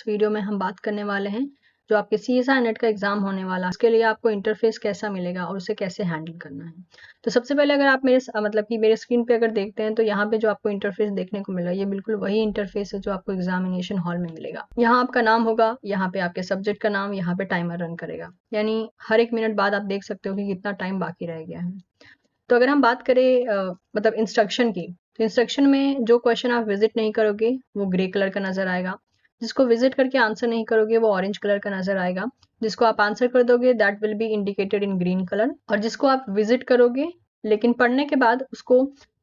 Video में हम बात करने वाले हैं जो आपके सीएसआई नेट का एग्जाम होने वाला है, उसके लिए आपको इंटरफेस कैसा मिलेगा और उसे कैसे हैंडल करना है। तो सबसे पहले अगर आप मेरे स्क्रीन पे अगर देखते हैं तो यहाँ पे जो आपको इंटरफेस देखने को मिला, ये बिल्कुल वही इंटरफेस है जो आपको एग्जामिनेशन हॉल में मिलेगा। यहाँ आपका नाम होगा, यहाँ पे आपके सब्जेक्ट का नाम, यहाँ पे टाइमर रन करेगा, यानी हर 1 मिनट बाद आप देख सकते हो कि कितना टाइम बाकी रह गया है। तो अगर हम बात करें इंस्ट्रक्शन की, तो इंस्ट्रक्शन में जो क्वेश्चन आप विजिट नहीं करोगे वो ग्रे कलर का नजर आएगा, जिसको विजिट करके आंसर नहीं करोगे वो ऑरेंज कलर का नजर आएगा, जिसको आप आंसर कर दोगे that will be indicated in green colour, और जिसको आप विजिट करोगे लेकिन पढ़ने के बाद उसको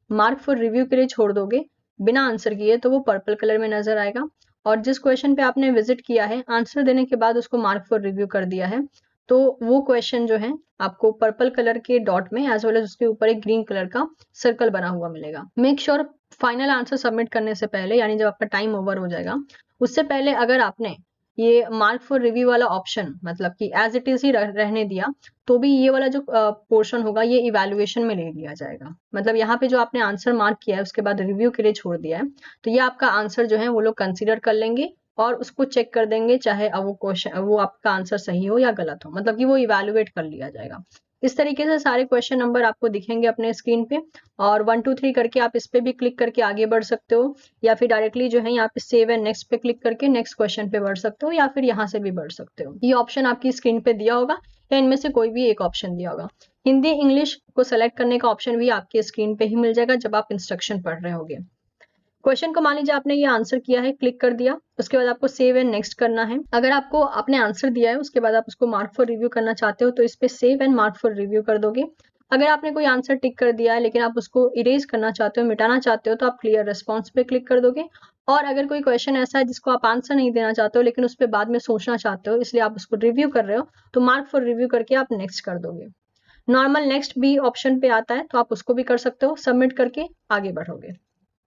मार्क फॉर रिव्यू के लिए छोड़ दोगे बिना आंसर किए तो वो पर्पल कलर में नजर आएगा। और जिस क्वेश्चन पे आपने विजिट किया है, आंसर देने के बाद उसको मार्क फॉर रिव्यू कर दिया है, तो वो क्वेश्चन जो है आपको पर्पल कलर के डॉट में एज वेल एज उसके ऊपर एक ग्रीन कलर का सर्कल बना हुआ मिलेगा। Make sure final answer submit करने से पहले, यानी जब आपका टाइम ओवर हो जाएगा उससे पहले, अगर आपने ये मार्क फॉर रिव्यू वाला ऑप्शन मतलब कि एज इट इज ही रहने दिया तो भी ये वाला जो पोर्शन होगा ये इवैल्यूएशन में ले लिया जाएगा। मतलब यहाँ पे जो आपने आंसर मार्क किया है उसके बाद रिव्यू के लिए छोड़ दिया है, तो ये आपका आंसर जो है वो लोग कंसिडर कर लेंगे और उसको चेक कर देंगे, चाहे अब वो आपका आंसर सही हो या गलत हो, मतलब कि वो इवैल्यूएट कर लिया जाएगा। इस तरीके से सारे क्वेश्चन नंबर आपको दिखेंगे अपने स्क्रीन पे, और 1 2 3 करके आप इस पे भी क्लिक करके आगे बढ़ सकते हो, या फिर डायरेक्टली जो है यहाँ पे सेव एंड नेक्स्ट पे क्लिक करके नेक्स्ट क्वेश्चन पे बढ़ सकते हो, या फिर यहाँ से भी बढ़ सकते हो। ये ऑप्शन आपकी स्क्रीन पे दिया होगा या इनमें से कोई भी एक ऑप्शन दिया होगा। हिंदी इंग्लिश को सेलेक्ट करने का ऑप्शन भी आपके स्क्रीन पे ही मिल जाएगा जब आप इंस्ट्रक्शन पढ़ रहे होगे। क्वेश्चन को मान लीजिए आपने ये आंसर किया है, क्लिक कर दिया, उसके बाद आपको सेव एंड नेक्स्ट करना है। अगर आपको आपने आंसर दिया है उसके बाद आप उसको मार्क फॉर रिव्यू करना चाहते हो तो इस पे save and mark for review कर दोगे। अगर आपने कोई आंसर टिक कर दिया है लेकिन आप उसको इरेज करना चाहते हो, मिटाना चाहते हो, तो आप क्लियर रिस्पॉन्स पे क्लिक कर दोगे। और अगर कोई क्वेश्चन ऐसा है जिसको आप आंसर नहीं देना चाहते हो लेकिन उस पर बाद में सोचना चाहते हो, इसलिए आप उसको रिव्यू कर रहे हो, तो मार्क फॉर रिव्यू करके आप नेक्स्ट कर दोगे। नॉर्मल नेक्स्ट भी ऑप्शन पे आता है तो आप उसको भी कर सकते हो, सबमिट करके आगे बढ़ोगे।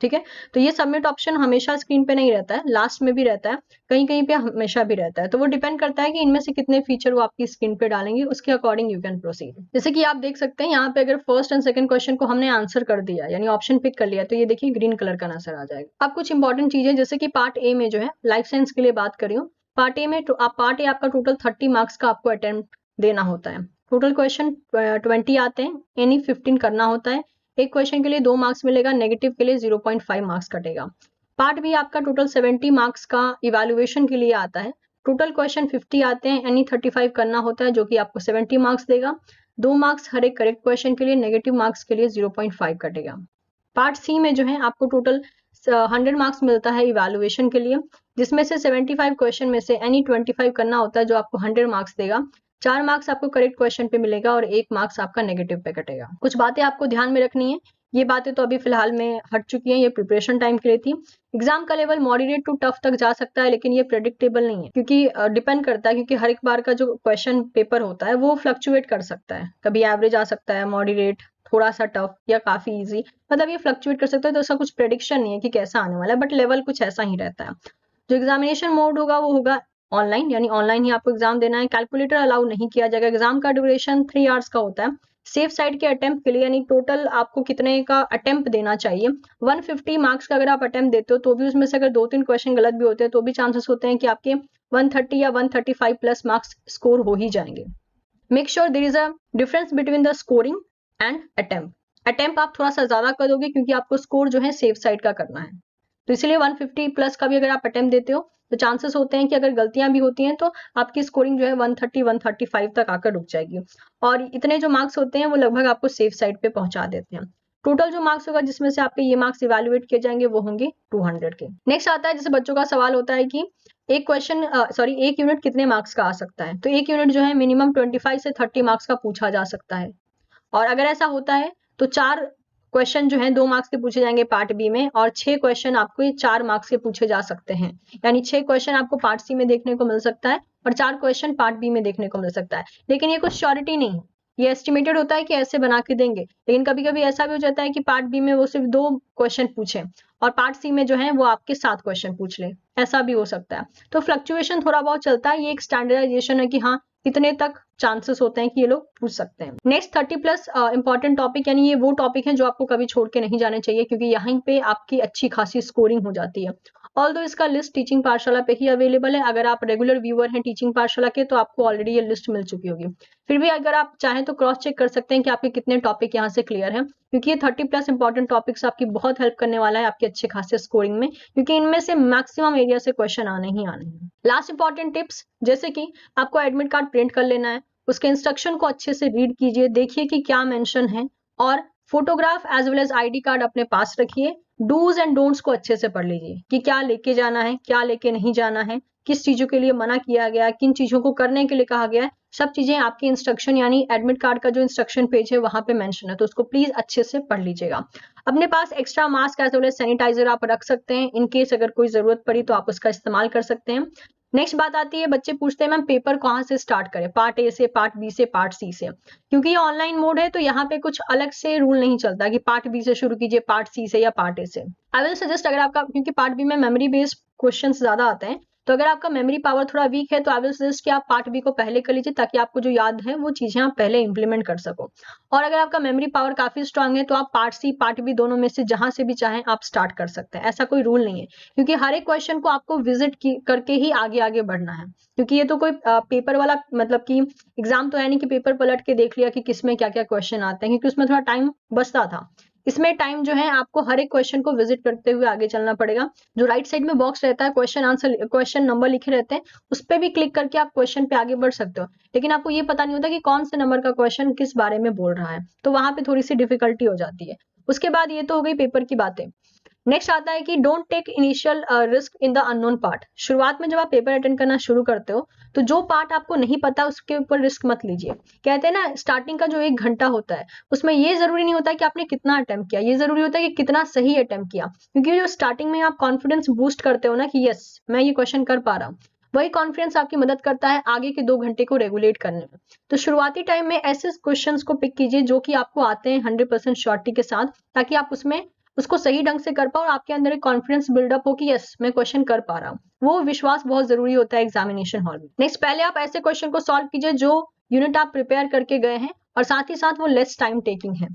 ठीक है, तो ये सबमिट ऑप्शन हमेशा स्क्रीन पे नहीं रहता है, लास्ट में भी रहता है, कहीं कहीं पे हमेशा भी रहता है, तो वो डिपेंड करता है कि इनमें से कितने फीचर वो आपकी स्क्रीन पे डालेंगे, उसके अकॉर्डिंग यू कैन प्रोसीड। जैसे कि आप देख सकते हैं यहाँ पे अगर फर्स्ट एंड सेकंड क्वेश्चन को हमने आंसर कर दिया यानी ऑप्शन पिक कर लिया तो ये देखिए ग्रीन कलर का नजर आ जाएगा। अब कुछ इंपॉर्टेंट चीजें जैसे कि पार्ट ए में जो है लाइफ साइंस के लिए बात करी हूँ, पार्ट ए में पार्ट ए आपका टोटल 30 मार्क्स का आपको अटेम्प्ट देना होता है। टोटल क्वेश्चन 20 आते हैं, एनी 15 करना होता है। एक क्वेश्चन के लिए 2 मार्क्स मिलेगा, नेगेटिव के लिए 0.5 मार्क्स कटेगा। पार्ट बी आपका टोटल 70 मार्क्स का इवैल्यूएशन के लिए आता है। टोटल क्वेश्चन 50 आते हैं, एनी 35 करना होता है जो कि आपको 70 मार्क्स देगा। 2 मार्क्स हर एक करेक्ट क्वेश्चन के लिए, नेगेटिव मार्क्स के लिए 0.5 कटेगा। पार्ट सी में जो है आपको टोटल 100 मार्क्स मिलता है इवैल्यूएशन के लिए, जिसमें से 75 क्वेश्चन में से एनी 25 करना होता है जो आपको 100 मार्क्स देगा। 4 मार्क्स आपको करेक्ट क्वेश्चन पे मिलेगा और 1 मार्क्स आपका नेगेटिव पे कटेगा। कुछ बातें आपको ध्यान में रखनी है, ये बातें तो अभी फिलहाल में हट चुकी हैं, ये प्रिपरेशन टाइम के लिए थी। एग्जाम का लेवल मॉडरेट टू टफ तक जा सकता है लेकिन ये प्रेडिक्टेबल नहीं है, क्योंकि डिपेंड करता है, क्योंकि हर एक बार का जो क्वेश्चन पेपर होता है वो फ्लक्चुएट कर सकता है, कभी एवरेज आ सकता है, मॉडरेट, थोड़ा सा टफ या काफी इजी, मतलब ये फ्लक्चुएट कर सकता है, तो उसका कुछ प्रेडिक्शन नहीं है कि कैसा आने वाला है, बट लेवल कुछ ऐसा ही रहता है। जो एग्जामिनेशन मोड होगा वो होगा ऑनलाइन, यानी ऑनलाइन ही आपको एग्जाम देना है। कैलकुलेटर अलाउ नहीं किया जाएगा। एग्जाम का ड्यूरेशन 3 आवर्स का होता है। सेफ साइड के अटेम्प्ट के लिए, यानी टोटल आपको कितने का अटेम्प्ट देना चाहिए, 150 मार्क्स का अगर आप अटेम्प्ट देते हो तो भी उसमें से अगर 2-3 क्वेश्चन गलत भी होते हैं तो भी चांसेस होते हैं कि आपके 130 या 135 प्लस मार्क्स स्कोर हो ही जाएंगे। Make sure there is a difference between the scoring and attempt. Attempt आप थोड़ा सा ज्यादा कर दोगे क्योंकि आपको स्कोर जो है सेफ साइड का करना है, तो इसलिए 150 प्लस का भी अगर आप अटेम्प्ट देते हो तो चांसेस होते हैं कि अगर गलतियां भी होती हैं तो आपकी स्कोरिंग जो है 130-135 तक आकर रुक जाएगी, और इतने जो मार्क्स होते हैं वो लगभग आपको सेफ साइड पे पहुंचा देते हैं। टोटल जो मार्क्स होगा जिसमें से आपके ये मार्क्स इवैल्यूएट किए जाएंगे वो होंगे 200 के। नेक्स्ट आता है, जैसे बच्चों का सवाल होता है कि एक यूनिट कितने मार्क्स का आ सकता है, तो एक यूनिट जो है मिनिमम 25 से 30 मार्क्स का पूछा जा सकता है, और अगर ऐसा होता है तो 4 क्वेश्चन जो है 2 मार्क्स के पूछे जाएंगे पार्ट बी में, और 6 क्वेश्चन आपको 4 मार्क्स के पूछे जा सकते हैं, यानी 6 क्वेश्चन आपको पार्ट सी में देखने को मिल सकता है और 4 क्वेश्चन पार्ट बी में देखने को मिल सकता है। लेकिन ये कुछ श्योरिटी नहीं है, ये एस्टिमेटेड होता है कि ऐसे बना के देंगे, लेकिन कभी कभी ऐसा भी हो जाता है कि पार्ट बी में वो सिर्फ 2 क्वेश्चन पूछे और पार्ट सी में जो है वो आपके 7 क्वेश्चन पूछ ले, ऐसा भी हो सकता है। तो फ्लक्चुएशन थोड़ा बहुत चलता है, ये एक स्टैंडर्डाइजेशन है कि हाँ इतने तक चांसेस होते हैं कि ये लोग पूछ सकते हैं। नेक्स्ट 30+ इंपॉर्टेंट टॉपिक, यानी ये वो टॉपिक है जो आपको कभी छोड़ के नहीं जाने चाहिए, क्योंकि यहाँ पे आपकी अच्छी खासी स्कोरिंग हो जाती है। ऑल्दो इसका लिस्ट टीचिंग पाठशाला पे ही अवेलेबल है। अगर आप रेगुलर व्यूअर हैं टीचिंग पाठशाला के तो आपको ऑलरेडी ये लिस्ट मिल चुकी होगी। फिर भी अगर आप चाहें तो क्रॉस चेक कर सकते हैं कि आपके कितने टॉपिक यहाँ से क्लियर हैं, क्योंकि ये 30+ इंपॉर्टेंट टॉपिक्स आपकी बहुत हेल्प करने वाला है आपके अच्छे खासे स्कोरिंग में, क्योंकि इनमें से मैक्सिमम एरिया से क्वेश्चन आने ही आने हैं। लास्ट इंपॉर्टेंट टिप्स, जैसे कि आपको एडमिट कार्ड प्रिंट कर लेना है, उसके इंस्ट्रक्शन को अच्छे से रीड कीजिए, देखिए कि क्या मेंशन है, और photograph as well as ID card अपने पास रखिए। डूज एंड डोंट्स को अच्छे से पढ़ लीजिए कि क्या लेके जाना है, क्या लेके नहीं जाना है, किस चीजों के लिए मना किया गया है, किन चीजों को करने के लिए कहा गया है। सब चीजें आपकी इंस्ट्रक्शन यानी एडमिट कार्ड का जो इंस्ट्रक्शन पेज है वहां पे मेंशन है, तो उसको प्लीज अच्छे से पढ़ लीजिएगा। अपने पास extra mask as well as sanitiser आप रख सकते हैं, इन केस अगर कोई जरूरत पड़ी तो आप उसका इस्तेमाल कर सकते हैं। नेक्स्ट बात आती है, बच्चे पूछते हैं मैम पेपर कहाँ से स्टार्ट करें, पार्ट ए से, पार्ट बी से, पार्ट सी से। क्योंकि ये ऑनलाइन मोड है तो यहाँ पे कुछ अलग से रूल नहीं चलता कि पार्ट बी से शुरू कीजिए, पार्ट सी से या पार्ट ए से। आई विल सजेस्ट, अगर आपका, क्योंकि पार्ट बी में मेमोरी बेस्ड क्वेश्चन ज्यादा आते हैं, तो अगर आपका मेमोरी पावर थोड़ा वीक है तो आई विल सजेस्ट कि आप पार्ट बी को पहले कर लीजिए, ताकि आपको जो याद है वो चीजें आप पहले इंप्लीमेंट कर सको। और अगर आपका मेमोरी पावर काफी स्ट्रांग है तो आप पार्ट सी पार्ट बी दोनों में से जहां से भी चाहें आप स्टार्ट कर सकते हैं, ऐसा कोई रूल नहीं है, क्योंकि हर एक क्वेश्चन को आपको विजिट करके ही आगे आगे बढ़ना है। क्योंकि ये तो कोई पेपर वाला मतलब कि एग्जाम तो है नहीं कि पेपर पलट के देख लिया कि किसमें क्या क्या क्वेश्चन आते हैं, क्योंकि उसमें थोड़ा टाइम बचता था। इसमें टाइम जो है आपको हर एक क्वेश्चन को विजिट करते हुए आगे चलना पड़ेगा। जो राइट साइड में बॉक्स रहता है, क्वेश्चन आंसर, क्वेश्चन नंबर लिखे रहते हैं, उस पर भी क्लिक करके आप क्वेश्चन पे आगे बढ़ सकते हो, लेकिन आपको ये पता नहीं होता कि कौन से नंबर का क्वेश्चन किस बारे में बोल रहा है, तो वहां पे थोड़ी सी डिफिकल्टी हो जाती है। उसके बाद ये तो हो गई पेपर की बातें। नेक्स्ट आता है कि don't take initial risk in the unknown part. शुरुआत में जब आप पेपर अटेंड करना शुरू करते हो तो जो पार्ट आपको नहीं पता उसके ऊपर रिस्क मत लीजिए। कहते हैं ना, स्टार्टिंग का जो 1 घंटा होता है उसमें ये जरूरी नहीं होता कि आपने कितना अटेम्प्ट किया, ये जरूरी होता है कि कितना सही अटेम्प्ट किया, क्योंकि जो स्टार्टिंग में आप कॉन्फिडेंस बूस्ट करते हो ना कि यस मैं ये क्वेश्चन कर पा रहा हूँ, वही कॉन्फिडेंस आपकी मदद करता है आगे के 2 घंटे को रेगुलेट करने में। तो शुरुआती टाइम में ऐसे क्वेश्चंस को पिक कीजिए जो कि आपको आते हैं 100% श्योरिटी के साथ, ताकि आप उसमें उसको सही ढंग से कर पाओ और आपके अंदर एक कॉन्फिडेंस बिल्डअप हो कि यस मैं क्वेश्चन कर पा रहा हूँ। वो विश्वास बहुत जरूरी होता है एग्जामिनेशन हॉल में। नेक्स्ट, पहले आप ऐसे क्वेश्चन को सॉल्व कीजिए जो यूनिट आप प्रिपेयर करके गए हैं, और साथ ही साथ वो लेस टाइम टेकिंग है।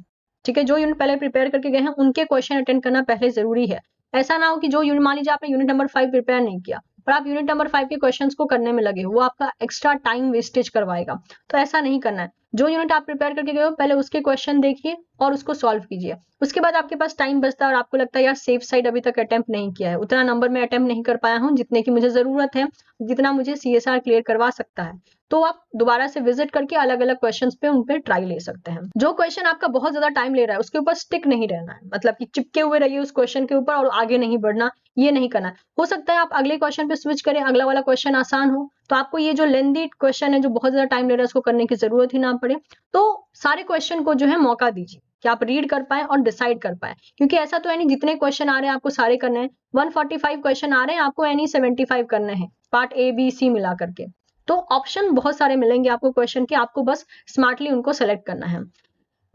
ठीक है, जो यूनिट पहले प्रिपेयर करके गए हैं उनके क्वेश्चन अटेंड करना पहले जरूरी है। ऐसा ना हो कि जो यूनिट, मान लीजिए आपने यूनिट नंबर 5 प्रिपेयर नहीं किया और आप यूनिट नंबर 5 के क्वेश्चंस को करने में लगे, वो आपका एक्स्ट्रा टाइम वेस्टेज करवाएगा। तो ऐसा नहीं करना है। जो यूनिट आप प्रिपेयर करके गए हो पहले उसके क्वेश्चन देखिए और उसको सॉल्व कीजिए। उसके बाद आपके पास टाइम बचता है और आपको लगता है यार सेफ साइड अभी तक अटेम्प्ट नहीं किया है, उतना नंबर में अटेम्प्ट नहीं कर पाया हूँ जितने की मुझे जरूरत है, जितना मुझे CSR क्लियर करवा सकता है, तो आप दोबारा से विजिट करके अलग अलग क्वेश्चंस पे उन पे ट्राई ले सकते हैं। जो क्वेश्चन आपका बहुत ज्यादा टाइम ले रहा है उसके ऊपर स्टिक नहीं रहना है, मतलब कि चिपके हुए रहिए उस क्वेश्चन के ऊपर और आगे नहीं बढ़ना, ये नहीं करना है। हो सकता है आप अगले क्वेश्चन पे स्विच करें, अगला वाला क्वेश्चन आसान हो, तो आपको ये जो लेंदी क्वेश्चन है जो बहुत ज्यादा टाइम ले रहा है उसको करने की जरूरत ही ना पड़े। तो सारे क्वेश्चन को जो है मौका दीजिए कि आप रीड कर पाए और डिसाइड कर पाए, क्योंकि ऐसा तो है नहीं जितने क्वेश्चन आ रहे हैं आपको सारे करने हैं। 145 क्वेश्चन आ रहे हैं, आपको यानी 75 करने हैं, पार्ट A B C मिला करके। तो ऑप्शन बहुत सारे मिलेंगे आपको क्वेश्चन के, आपको बस स्मार्टली उनको सेलेक्ट करना है।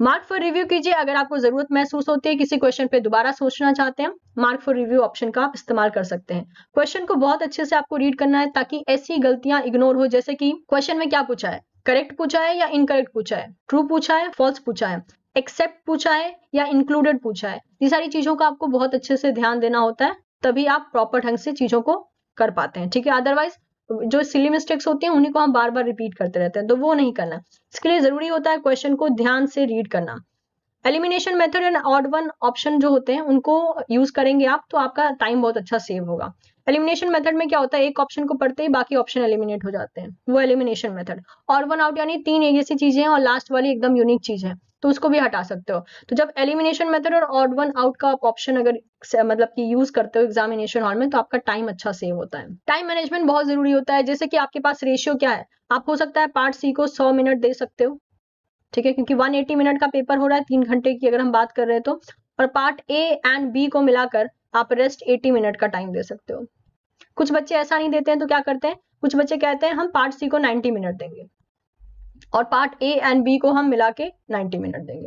मार्क फॉर रिव्यू कीजिए, अगर आपको जरूरत महसूस होती है किसी क्वेश्चन पे दोबारा सोचना चाहते हैं, मार्क फॉर रिव्यू ऑप्शन का आप इस्तेमाल कर सकते हैं। क्वेश्चन को बहुत अच्छे से आपको रीड करना है ताकि ऐसी गलतियां इग्नोर हो, जैसे कि क्वेश्चन में क्या पूछा है, करेक्ट पूछा है या इनकरेक्ट पूछा है, ट्रू पूछा है, फॉल्स पूछा है, एक्सेप्ट पूछा है या इंक्लूडेड पूछा है। ये सारी चीजों का आपको बहुत अच्छे से ध्यान देना होता है, तभी आप प्रॉपर ढंग से चीजों को कर पाते हैं। ठीक है, अदरवाइज जो सिली मिस्टेक्स होती हैं उन्हीं को हम बार बार रिपीट करते रहते हैं, तो वो नहीं करना। इसके लिए जरूरी होता है क्वेश्चन को ध्यान से रीड करना। Elimination method and odd one option जो होते हैं उनको यूज करेंगे आप तो आपका टाइम बहुत अच्छा सेव होगा। एलिमिनेशन मेथड में क्या होता है, एक ऑप्शन को पढ़ते ही बाकी ऑप्शन एलिमिनेट हो जाते हैं, वो elimination method. Odd one out यानी 3 एक जैसी चीजें हैं और लास्ट वाली एकदम यूनिक चीज है तो उसको भी हटा सकते हो। तो जब एलिमिनेशन मेथड और ऑड वन आउट का आप ऑप्शन अगर मतलब कि यूज करते हो एग्जामिनेशन हॉल में तो आपका टाइम अच्छा सेव होता है। टाइम मैनेजमेंट बहुत जरूरी होता है, जैसे कि आपके पास रेशियो क्या है, आप हो सकता है पार्ट सी को 100 मिनट दे सकते हो, ठीक है, क्योंकि 180 मिनट का पेपर हो रहा है 3 घंटे की अगर हम बात कर रहे हैं तो, और पार्ट A एंड B को मिलाकर आप रेस्ट 80 मिनट का टाइम दे सकते हो। कुछ बच्चे ऐसा नहीं देते हैं तो क्या करते हैं, कुछ बच्चे कहते हैं हम पार्ट C को 90 मिनट देंगे और पार्ट A एंड B को हम मिला के 90 मिनट देंगे।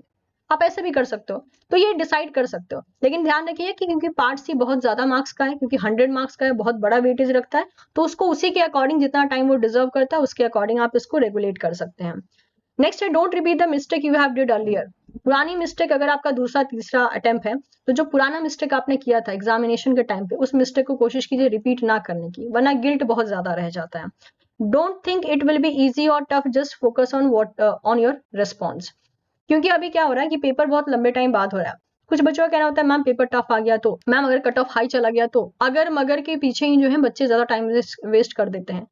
आप ऐसे भी कर सकते हो, तो ये डिसाइड कर सकते हो। लेकिन ध्यान रखिए कि क्योंकि पार्ट सी बहुत ज्यादा मार्क्स का है, क्योंकि 100 मार्क्स का है, बहुत बड़ा वेटेज रखता है, तो उसको उसी के अकॉर्डिंग जितना टाइम वो डिजर्व करता है उसके अकॉर्डिंग आप इसको रेगुलेट कर सकते हैं। नेक्स्ट है don't repeat the mistake you have did earlier. पुरानी मिस्टेक अगर आपका दूसरा तीसरा अटेम्प्ट है, तो जो पुराना मिस्टेक आपने किया था एग्जामिनेशन के टाइम पे, उस मिस्टेक को कोशिश कीजिए रिपीट ना करने की, वरना गिल्ट बहुत ज्यादा रह जाता है। Don't think it will be easy और tough, just focus on what on your response. क्योंकि अभी क्या हो रहा है कि पेपर बहुत लंबे टाइम बाद हो रहा है। कुछ बच्चों का कहना होता है मैम पेपर टफ आ गया तो, मैम अगर कट ऑफ हाई चला गया तो, अगर मगर के पीछे ही जो है बच्चे ज्यादा टाइम वेस्ट कर देते हैं।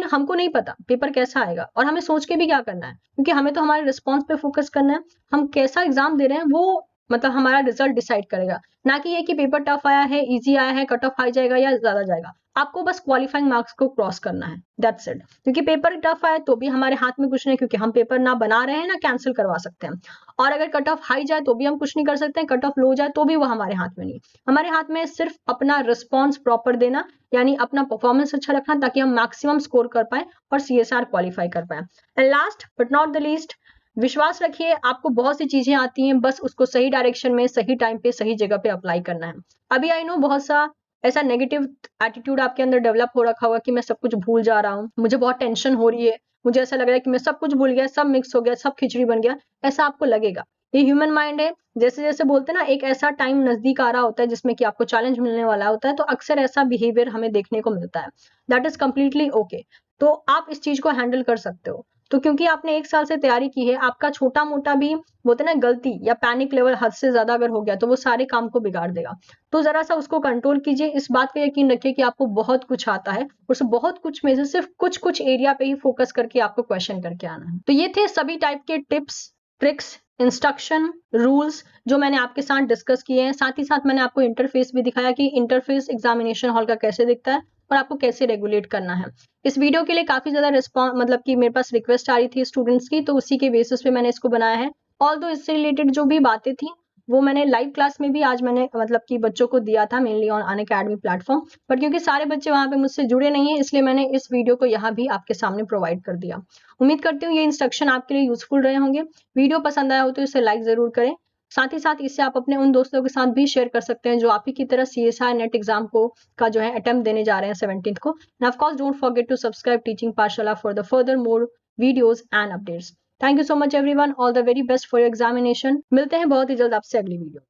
हमको नहीं पता पेपर कैसा आएगा, और हमें सोच के भी क्या करना है, क्योंकि हमें तो हमारे रिस्पॉन्स पे फोकस करना है। हम कैसा एग्जाम दे रहे हैं वो मतलब हमारा रिजल्ट डिसाइड करेगा, ना कि ये कि पेपर टफ आया है, इजी आया है, कट ऑफ हाई जाएगा या ज्यादा जाएगा। आपको बस क्वालिफाइंग मार्क्स को क्रॉस करना है, दैट्स इट। क्योंकि पेपर टफ आए तो भी हमारे हाथ में कुछ नहीं, क्योंकि हम पेपर ना बना रहे हैं ना कैंसिल करवा सकते हैं। और अगर कट ऑफ हाई जाए तो भी हम कुछ नहीं कर सकते हैं, कट ऑफ लो जाए तो भी वो हमारे हाथ में नहीं। हमारे हाथ में सिर्फ अपना रिस्पॉन्स प्रॉपर देना, यानी अपना परफॉर्मेंस अच्छा रखना, ताकि हम मैक्सिमम स्कोर कर पाए और CSR क्वालिफाई कर पाए। And last but not the least, विश्वास रखिए आपको बहुत सी चीजें आती हैं, बस उसको सही डायरेक्शन में, सही टाइम पे, सही जगह पे अप्लाई करना है। अभी आई नो बहुत सा ऐसा नेगेटिव एटीट्यूड आपके अंदर डेवलप हो रखा होगा कि मैं सब कुछ भूल जा रहा हूँ, मुझे बहुत टेंशन हो रही है, मुझे ऐसा लग रहा है कि मैं सब कुछ भूल गया, सब मिक्स हो गया, सब खिचड़ी बन गया। ऐसा आपको लगेगा, ये ह्यूमन माइंड है। जैसे जैसे बोलते हैं ना, एक ऐसा टाइम नजदीक आ रहा होता है जिसमें कि आपको चैलेंज मिलने वाला होता है, तो अक्सर ऐसा बिहेवियर हमें देखने को मिलता है। That is completely okay. तो आप इस चीज को हैंडल कर सकते हो। तो क्योंकि आपने 1 साल से तैयारी की है, आपका छोटा मोटा भी बोलते ना गलती या पैनिक लेवल हद से ज्यादा अगर हो गया तो वो सारे काम को बिगाड़ देगा। तो जरा सा उसको कंट्रोल कीजिए, इस बात का यकीन रखिए कि आपको बहुत कुछ आता है, उस बहुत कुछ में से सिर्फ कुछ कुछ एरिया पे ही फोकस करके आपको क्वेश्चन करके आना है। तो ये थे सभी टाइप के टिप्स, ट्रिक्स, इंस्ट्रक्शन, रूल्स जो मैंने आपके साथ डिस्कस किए हैं। साथ ही साथ मैंने आपको इंटरफेस भी दिखाया कि इंटरफेस एग्जामिनेशन हॉल का कैसे दिखता है और आपको कैसे रेगुलेट करना है। इस वीडियो के लिए काफी ज्यादा रिस्पॉन्स मतलब कि मेरे पास रिक्वेस्ट आ रही थी स्टूडेंट्स की, तो उसी के बेसिस पे मैंने इसको बनाया है। ऑल्दो इससे रिलेटेड जो भी बातें थी वो मैंने लाइव क्लास में भी आज मैंने मतलब कि बच्चों को दिया था, mainly on Unacademy platform. But क्योंकि सारे बच्चे वहां पे मुझसे जुड़े नहीं है, इसलिए मैंने इस वीडियो को यहाँ भी आपके सामने प्रोवाइड कर दिया। उम्मीद करती हूँ ये इंस्ट्रक्शन आपके लिए यूजफुल रहे होंगे। वीडियो पसंद आया हो तो इसे लाइक जरूर करें। साथ ही साथ इससे आप अपने उन दोस्तों के साथ भी शेयर कर सकते हैं जो आप ही की तरह CSR नेट एग्जाम को का जो है अटेम्प्ट देने जा रहे हैं 17th को। End of course don't forget to subscribe teaching Pathshala for the further more videos and updates. Thank you so much everyone, all the very best for your examination. मिलते हैं बहुत ही जल्द आपसे अगली वीडियो।